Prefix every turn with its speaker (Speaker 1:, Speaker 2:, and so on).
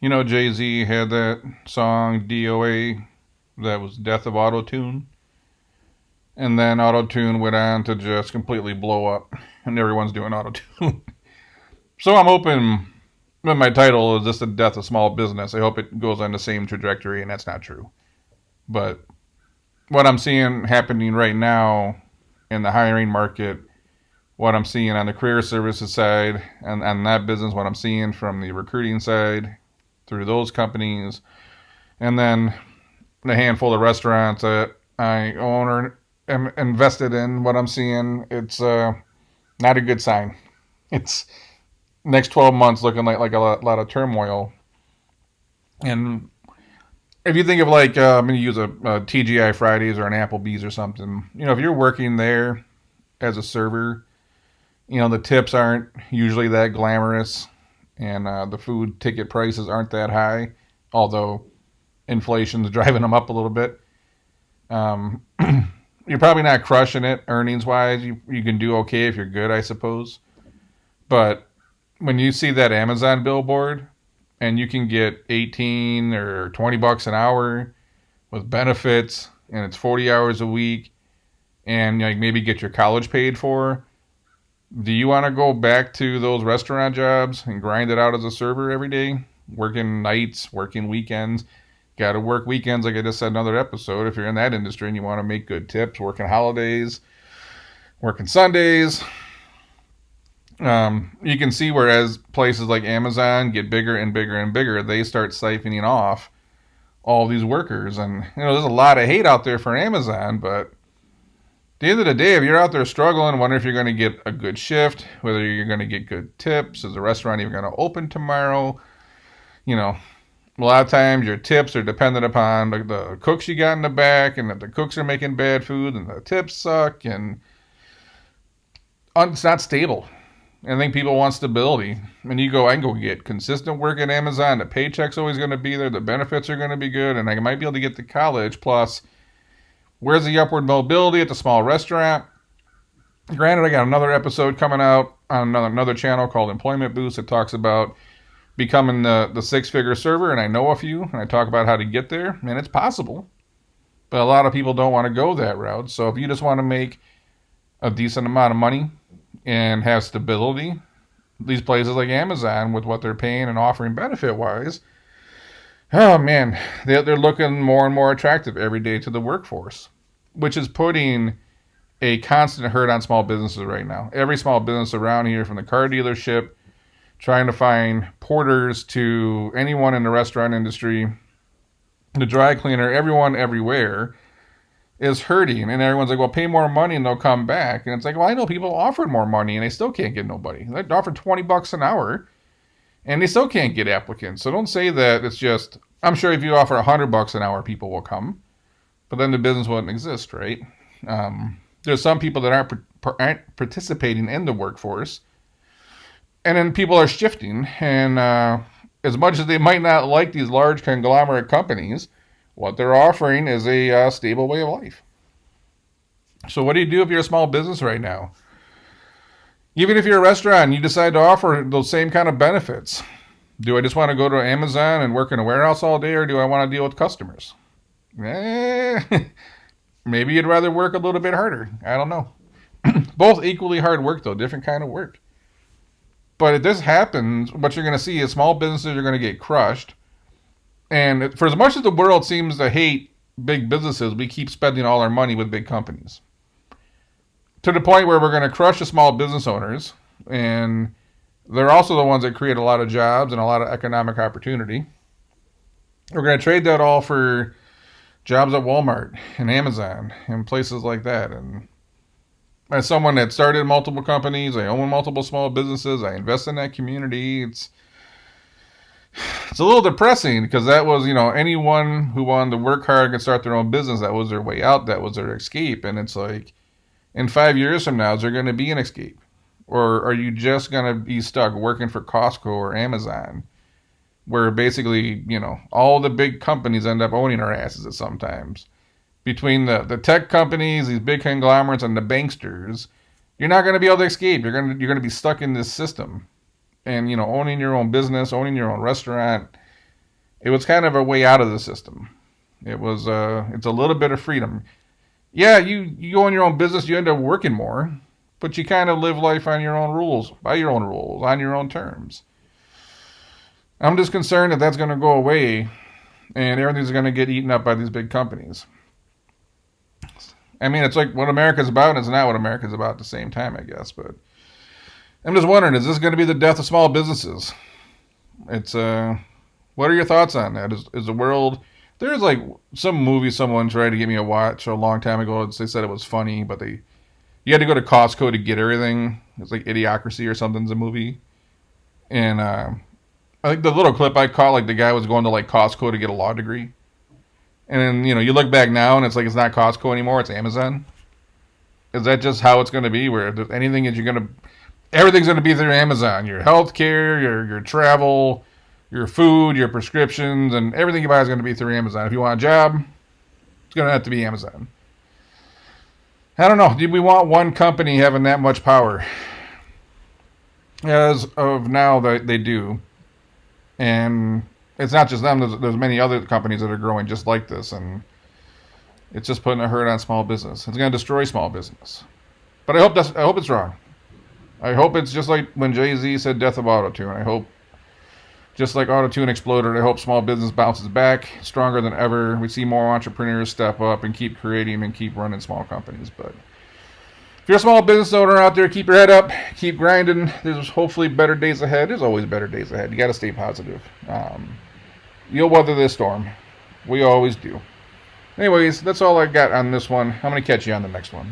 Speaker 1: You know, Jay-Z had that song DOA that was Death of Autotune. And then Autotune went on to just completely blow up. And everyone's doing Autotune. So I'm hoping when my title is just the death of small business, I hope it goes on the same trajectory, and that's not true. But what I'm seeing happening right now in the hiring market, what I'm seeing on the career services side, and on that business, what I'm seeing from the recruiting side through those companies, and then the handful of restaurants that I own or am invested in, what I'm seeing, it's not a good sign. It's next 12 months looking like a lot of turmoil. And if you think of like, I'm going to use a TGI Fridays or an Applebee's or something, if you're working there as a server, the tips aren't usually that glamorous, and the food ticket prices aren't that high, although inflation's driving them up a little bit. Um, you're probably not crushing it earnings wise. You can do okay if you're good, I suppose. But when you see that Amazon billboard and you can get 18 or $20 an hour with benefits, and it's 40 hours a week, and like maybe get your college paid for, do you want to go back to those restaurant jobs and grind it out as a server every day, working nights, working weekends? Got to work weekends, like I just said in another episode. If you're in that industry and you want to make good tips, working holidays, working Sundays, you can see whereas places like Amazon get bigger and bigger and bigger, they start siphoning off all these workers. And there's a lot of hate out there for Amazon, but at the end of the day, if you're out there struggling, wondering if you're going to get a good shift, whether you're going to get good tips, is the restaurant even going to open tomorrow? You know, a lot of times your tips are dependent upon the cooks you got in the back, and if the cooks are making bad food and the tips suck, and it's not stable. I think people want stability. And I can go get consistent work at Amazon. The paycheck's always going to be there. The benefits are going to be good. And I might be able to get to college. Plus, where's the upward mobility at the small restaurant? Granted, I got another episode coming out on another channel called Employment Boost that talks about becoming the six-figure server. And I know a few. And I talk about how to get there. And it's possible. But a lot of people don't want to go that route. So if you just want to make a decent amount of money and have stability, these places like Amazon, with what they're paying and offering benefit wise, oh man, they're looking more and more attractive every day to the workforce, which is putting a constant hurt on small businesses right now. Every small business around here, from the car dealership, trying to find porters, to anyone in the restaurant industry, the dry cleaner, everyone everywhere is hurting, and everyone's like, well, pay more money and they'll come back. And it's like, well, I know people offered more money and they still can't get nobody. They offered $20 an hour and they still can't get applicants. So don't say that it's just, I'm sure if you offer $100 an hour, people will come, but then the business wouldn't exist, right? There's some people that aren't participating in the workforce, and then people are shifting. And as much as they might not like these large conglomerate companies, what they're offering is a stable way of life. So what do you do if you're a small business right now? Even if you're a restaurant and you decide to offer those same kind of benefits, do I just want to go to Amazon and work in a warehouse all day, or do I want to deal with customers? Eh, maybe you'd rather work a little bit harder. I don't know. Both equally hard work, though, different kind of work. But if this happens, what you're going to see is small businesses are going to get crushed. And for as much as the world seems to hate big businesses, we keep spending all our money with big companies, to the point where we're going to crush the small business owners. And they're also the ones that create a lot of jobs and a lot of economic opportunity. We're going to trade that all for jobs at Walmart and Amazon and places like that. And as someone that started multiple companies, I own multiple small businesses, I invest in that community. It's a little depressing, because that was, anyone who wanted to work hard could start their own business. That was their way out. That was their escape. And it's like, in 5 years from now, is there going to be an escape? Or are you just going to be stuck working for Costco or Amazon, where basically, all the big companies end up owning our asses at sometimes? Between the tech companies, these big conglomerates, and the banksters, you're not going to be able to escape. You're going to be stuck in this system. And, owning your own business, owning your own restaurant, It was kind of a way out of the system. It's a little bit of freedom. Yeah, you own your own business, you end up working more, but you kind of live life on your own rules, by your own rules, on your own terms. I'm just concerned that that's going to go away and everything's going to get eaten up by these big companies. I mean, it's like what America's about, and it's not what America's about at the same time, I guess. But I'm just wondering, is this going to be the death of small businesses? It's what are your thoughts on that? Is the world? There's like some movie someone tried to get me to watch a long time ago. They said it was funny, but you had to go to Costco to get everything. It's like Idiocracy or something's a movie, and I think the little clip I caught, like the guy was going to like Costco to get a law degree. And then, you look back now and it's like it's not Costco anymore, it's Amazon. Is that just how it's going to be? Where anything that everything's going to be through Amazon. Your health care, your travel, your food, your prescriptions, and everything you buy is going to be through Amazon. If you want a job, it's going to have to be Amazon. I don't know. Do we want one company having that much power? As of now, they do. And it's not just them. There's many other companies that are growing just like this, and it's just putting a hurt on small business. It's going to destroy small business. But I hope it's wrong. I hope it's just like when Jay-Z said death of autotune. I hope just like autotune exploded, I hope small business bounces back stronger than ever. We see more entrepreneurs step up and keep creating and keep running small companies. But if you're a small business owner out there, keep your head up, keep grinding. There's hopefully better days ahead. There's always better days ahead. You got to stay positive. You'll weather this storm. We always do. Anyways, that's all I got on this one. I'm going to catch you on the next one.